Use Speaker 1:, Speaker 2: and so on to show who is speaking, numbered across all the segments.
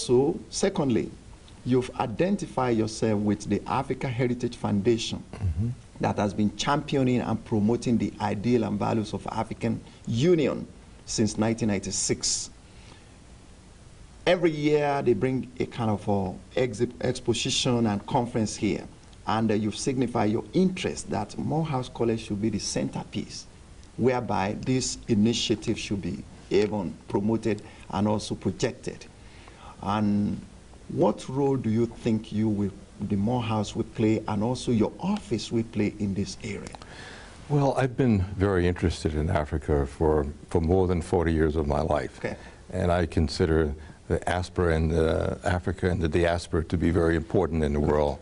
Speaker 1: also, secondly, you've identified yourself with the Africa Heritage Foundation that has been championing and promoting the ideal and values of African Union since 1996. Every year they bring a kind of exposition and conference here, and you've signified your interest that Morehouse College should be the centerpiece, whereby this initiative should be even promoted and also projected. And what role do you think the Morehouse will play, and also your office will play in this area?
Speaker 2: Well, I've been very interested in Africa for more than 40 years of my life.
Speaker 1: Okay.
Speaker 2: And I consider the Diaspora and Africa and the Diaspora to be very important in the world.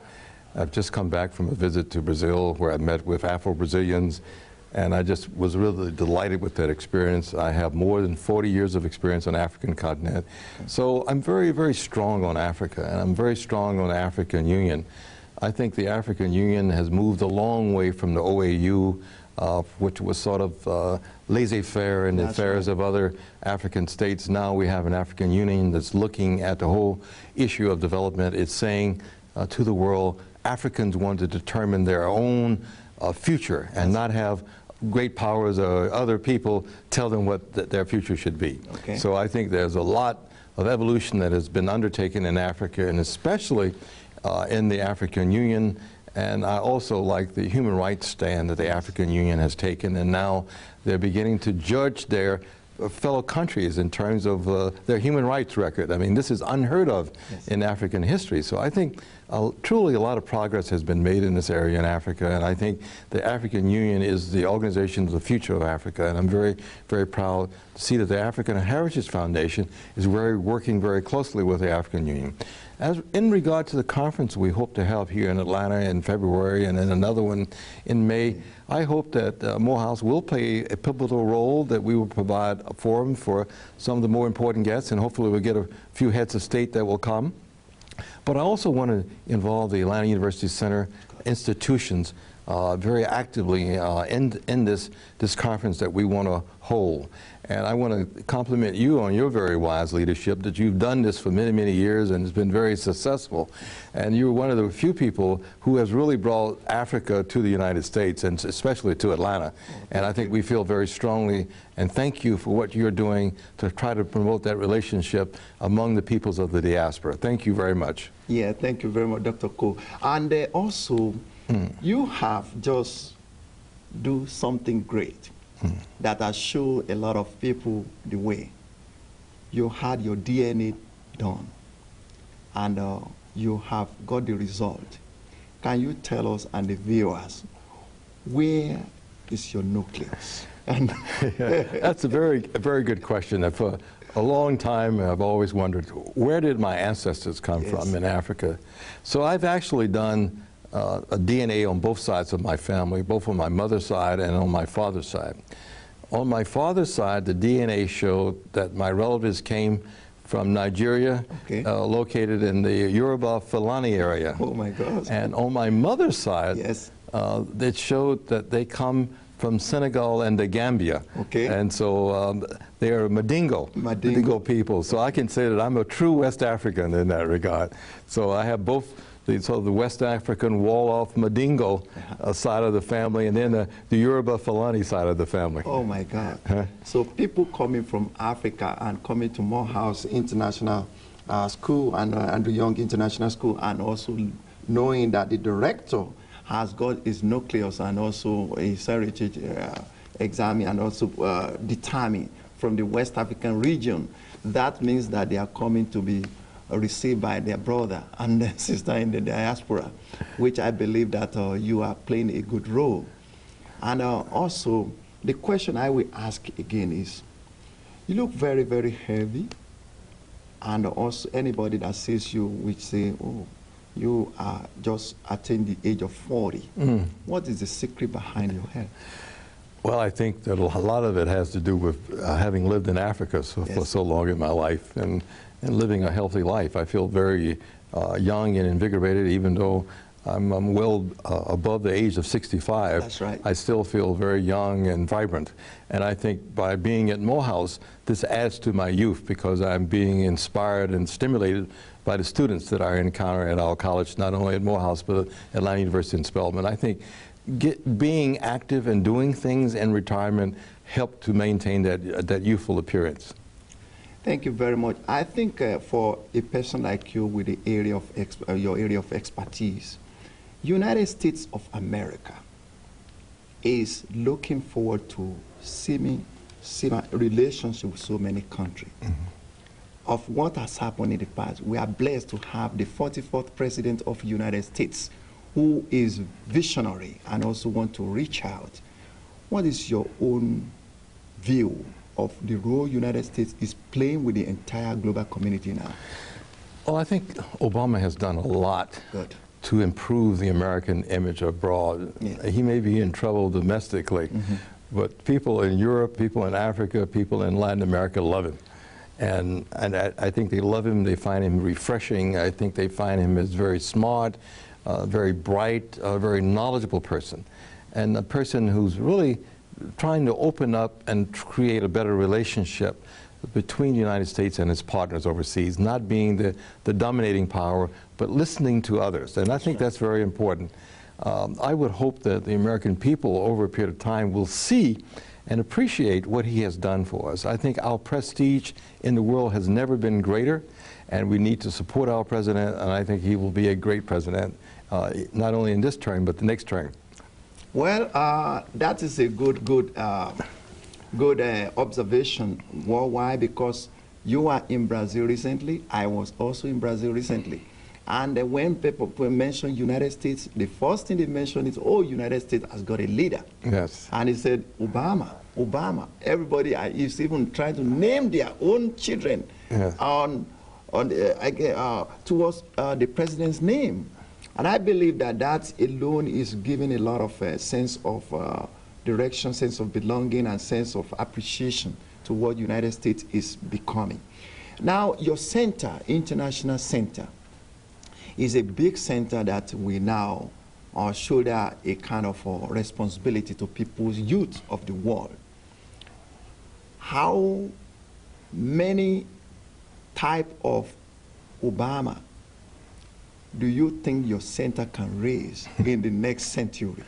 Speaker 2: I've just come back from a visit to Brazil where I met with Afro-Brazilians, and I just was really delighted with that experience. I have more than 40 years of experience on the African continent. So I'm very, very strong on Africa, and I'm very strong on the African Union. I think the African Union has moved a long way from the OAU, which was sort of laissez-faire in the affairs of other African states. Now we have an African Union that's looking at the whole issue of development. It's saying to the world, Africans want to determine their own future and not have great powers or other people tell them what their future should be.
Speaker 1: Okay.
Speaker 2: So I think there's a lot of evolution that has been undertaken in Africa, and especially in the African Union. And I also like the human rights stand that the African Union has taken, and now they're beginning to judge their fellow countries in terms of their human rights record. I mean, this is unheard of in African history. So I think truly a lot of progress has been made in this area in Africa, and I think the African Union is the organization of the future of Africa, and I'm very, very proud to see that the African Heritage Foundation is working very closely with the African Union. As in regard to the conference we hope to have here in Atlanta in February and then another one in May, I hope that Morehouse will play a pivotal role, that we will provide a forum for some of the more important guests, and hopefully we'll get a few heads of state that will come. But I also want to involve the Atlanta University Center institutions very actively in this conference that we want to hold. And I want to compliment you on your very wise leadership, that you've done this for many, many years and it's been very successful. And you're one of the few people who has really brought Africa to the United States, and especially to Atlanta. And I think we feel very strongly, and thank you for what you're doing to try to promote that relationship among the peoples of the diaspora. Thank you very much.
Speaker 1: Yeah, thank you very much, Dr. Cole. And also, you have just do something great that has shown a lot of people the way. You had your DNA done, and you have got the result. Can you tell us and the viewers, where is your nucleus? And
Speaker 2: that's a very good question. For a long time, I've always wondered, where did my ancestors come from in Africa? So I've actually done a DNA on both sides of my family, both on my mother's side and on my father's side. On my father's side, the DNA showed that my relatives came from Nigeria, located in the Yoruba Fulani area.
Speaker 1: Oh my God.
Speaker 2: And on my mother's side, it showed that they come from Senegal and the Gambia. Okay. And so they are Mandingo people. So I can say that I'm a true West African in that regard. So I have both the West African Wolof Mandingo side of the family, and then the Yoruba Fulani side of the family.
Speaker 1: Oh my God. So people coming from Africa and coming to Morehouse International School and the Young International School, and also knowing that the director has got his nucleus and also his heritage examined and also determined from the West African region, that means that they are coming to be received by their brother and their sister in the diaspora, which I believe that you are playing a good role. And also, the question I will ask again is, you look very, very heavy, and also anybody that sees you will say, oh, you are just attained the age of 40. What is the secret behind your health?
Speaker 2: Well, I think that a lot of it has to do with having lived in Africa for so long in my life, and living a healthy life. I feel very young and invigorated, even though I'm well above the age of 65.
Speaker 1: That's right.
Speaker 2: I still feel very young and vibrant. And I think by being at Morehouse, this adds to my youth because I'm being inspired and stimulated by the students that I encounter at our college, not only at Morehouse, but at Atlanta University in Spelman. I think being active and doing things in retirement help to maintain that youthful appearance.
Speaker 1: Thank you very much. I think for a person like you with the area of your area of expertise, United States of America is looking forward to seeming relationship with so many countries. Of what has happened in the past, we are blessed to have the 44th President of the United States who is visionary and also want to reach out. What is your own view of the role United States is playing with the entire global community now?
Speaker 2: Well, I think Obama has done a lot to improve the American image abroad. Yes. He may be in trouble domestically, but people in Europe, people in Africa, people in Latin America love him. And I think they love him, they find him refreshing, I think they find him as very smart, very bright, a very knowledgeable person, and a person who's really trying to open up and create a better relationship between the United States and its partners overseas, not being the dominating power, but listening to others. And I think that's very important. I would hope that the American people over a period of time will see and appreciate what he has done for us. I think our prestige in the world has never been greater, and we need to support our president, and I think he will be a great president, not only in this term, but the next term.
Speaker 1: Well, that is a good observation worldwide, because you are in Brazil recently. I was also in Brazil recently. And when people mention United States, the first thing they mention is, oh, United States has got a leader.
Speaker 2: Yes.
Speaker 1: And he said, Obama, Obama. Everybody is even trying to name their own children towards the president's name. And I believe that that alone is giving a lot of sense of direction, sense of belonging, and sense of appreciation to what United States is becoming. Now, your center, International Center, is a big center that we now shoulder a kind of responsibility to people's youth of the world. How many type of Obama do you think your center can raise in the next century?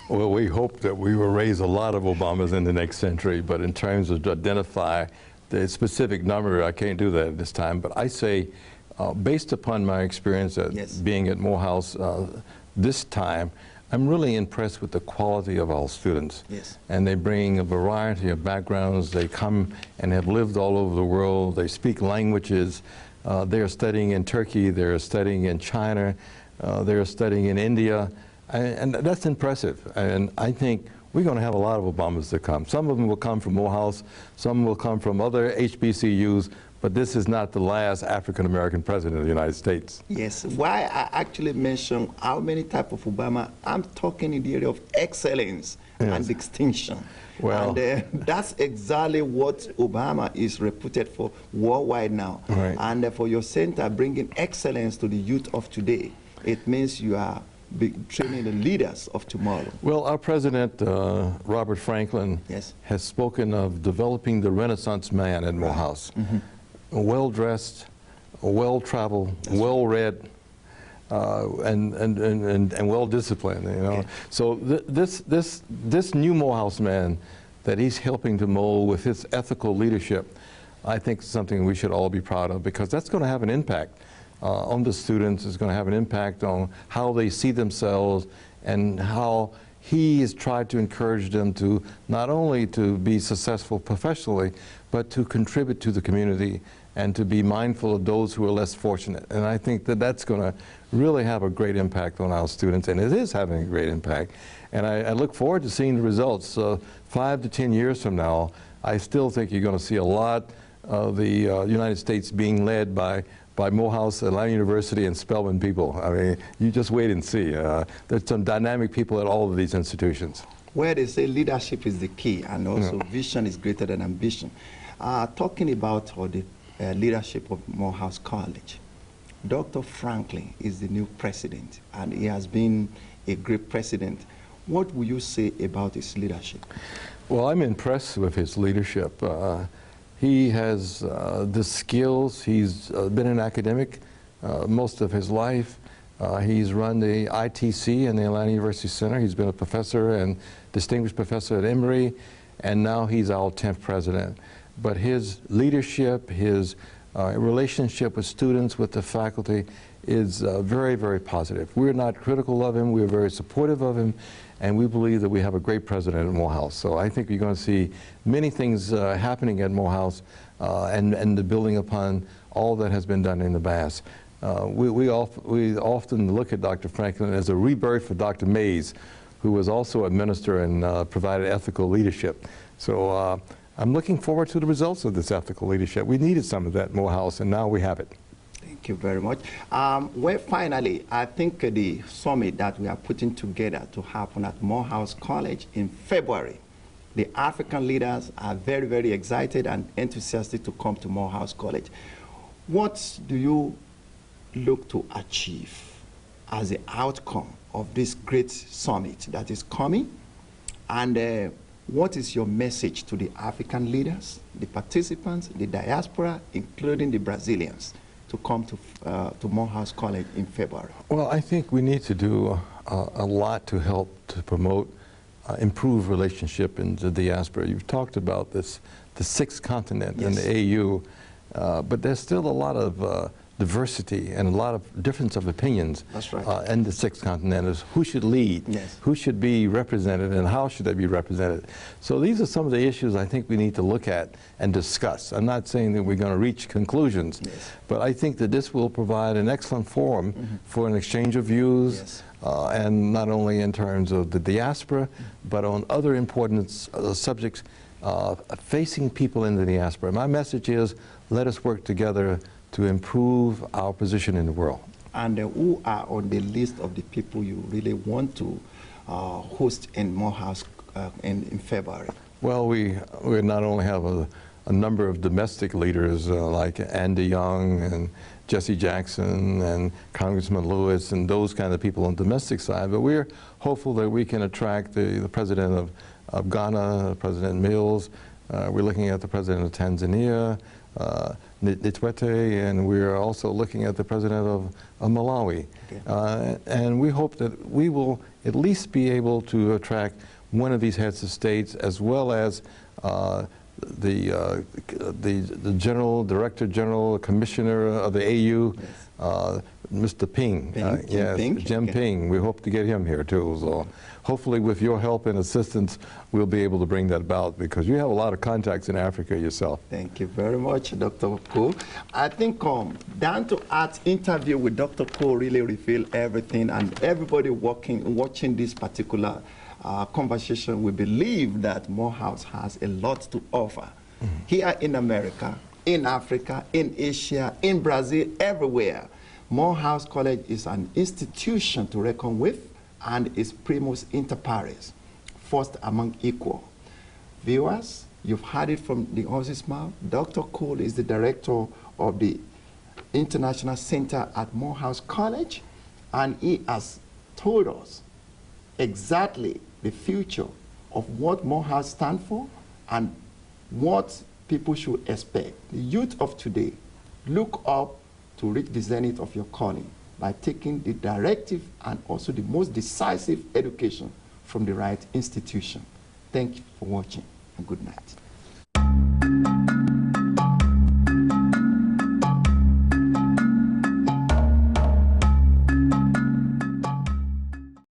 Speaker 2: Well, we hope that we will raise a lot of Obamas in the next century, but in terms of identify the specific number, I can't do that at this time. But I say, based upon my experience at being at Morehouse this time, I'm really impressed with the quality of our students.
Speaker 1: Yes.
Speaker 2: And they bring a variety of backgrounds. They come and have lived all over the world. They speak languages. They're studying in Turkey. They're studying in China. They're studying in India. And that's impressive. And I think we're going to have a lot of Obamas to come. Some of them will come from Morehouse. Some will come from other HBCUs. But this is not the last African-American president of the United States.
Speaker 1: Yes. Why I actually mentioned how many type of Obama, I'm talking in the area of excellence and distinction.
Speaker 2: Well,
Speaker 1: and that's exactly what Obama is reputed for worldwide now.
Speaker 2: Right.
Speaker 1: And for your center bringing excellence to the youth of today, it means you are training the leaders of tomorrow.
Speaker 2: Well, our president, Robert Franklin, has spoken of developing the Renaissance man at Morehouse. Well-dressed, well-traveled, well-read, and well-disciplined. You know, so this new Morehouse man that he's helping to mold with his ethical leadership, I think is something we should all be proud of, because that's going to have an impact on the students. It's going to have an impact on how they see themselves and how he has tried to encourage them to not only to be successful professionally, but to contribute to the community and to be mindful of those who are less fortunate. And I think that that's going to really have a great impact on our students, and it is having a great impact. And I look forward to seeing the results. 5 to 10 years from now, I still think you're going to see a lot of the United States being led by Morehouse, Atlanta University, and Spelman people. I mean, you just wait and see. There's some dynamic people at all of these institutions.
Speaker 1: Where they say leadership is the key, and also vision is greater than ambition. Talking about the leadership of Morehouse College, Dr. Franklin is the new president, and he has been a great president. What would you say about his leadership?
Speaker 2: Well, I'm impressed with his leadership. He has the skills. He's been an academic most of his life. He's run the ITC and the Atlanta University Center. He's been a professor and distinguished professor at Emory, and now he's our 10th president. But his leadership, his relationship with students, with the faculty, is very, very positive. We're not critical of him. We're very supportive of him, and we believe that we have a great president at Morehouse. So I think you're going to see many things happening at Morehouse and the building upon all that has been done in the past. We often look at Dr. Franklin as a rebirth for Dr. Mays, who was also a minister and provided ethical leadership. So I'm looking forward to the results of this ethical leadership. We needed some of that at Morehouse, and now we have it.
Speaker 1: Thank you very much. Well, finally, I think the summit that we are putting together to happen at Morehouse College in February, the African leaders are very, very excited and enthusiastic to come to Morehouse College. What do you look to achieve as the outcome of this great summit that is coming? And what is your message to the African leaders, the participants, the diaspora, including the Brazilians, to come to Morehouse College in February?
Speaker 2: Well, I think we need to do a lot to help to promote improved relationship in the diaspora. You've talked about this, the sixth continent and the AU, but there's still a lot of diversity and a lot of difference of opinions.
Speaker 1: That's right.
Speaker 2: In the sixth continent is who should lead, who should be represented, and how should they be represented. So these are some of the issues I think we need to look at and discuss. I'm not saying that we're going to reach conclusions, but I think that this will provide an excellent forum for an exchange of views, and not only in terms of the diaspora, but on other important subjects facing people in the diaspora. My message is, let us work together to improve our position in the world.
Speaker 1: And who are on the list of the people you really want to host in Morehouse in February?
Speaker 2: Well, we not only have a number of domestic leaders like Andy Young and Jesse Jackson and Congressman Lewis and those kind of people on the domestic side, but we're hopeful that we can attract the president of Ghana, President Mills. We're looking at the president of Tanzania, Nitwete, and we're also looking at the president of Malawi. And we hope that we will at least be able to attract one of these heads of states, as well as the General Director General Commissioner of the AU, Mr. Ping. Jim Ping. We hope to get him here too. So hopefully with your help and assistance, we'll be able to bring that about, because you have a lot of contacts in Africa yourself.
Speaker 1: Thank you very much, Dr. Cole. I think down-to-earth interview with Dr. Cole really revealed everything, and everybody watching this particular conversation, we believe that Morehouse has a lot to offer here in America, in Africa, in Asia, in Brazil, everywhere. Morehouse College is an institution to reckon with, and is primus inter pares, first among equal. Viewers, you've heard it from the horse's mouth. Dr. Cole is the director of the International Center at Morehouse College, and he has told us exactly the future of what Morehouse stands for and what people should expect. The youth of today look up to reach the zenith of your calling by taking the directive and also the most decisive education from the right institution. Thank you for watching, and good night.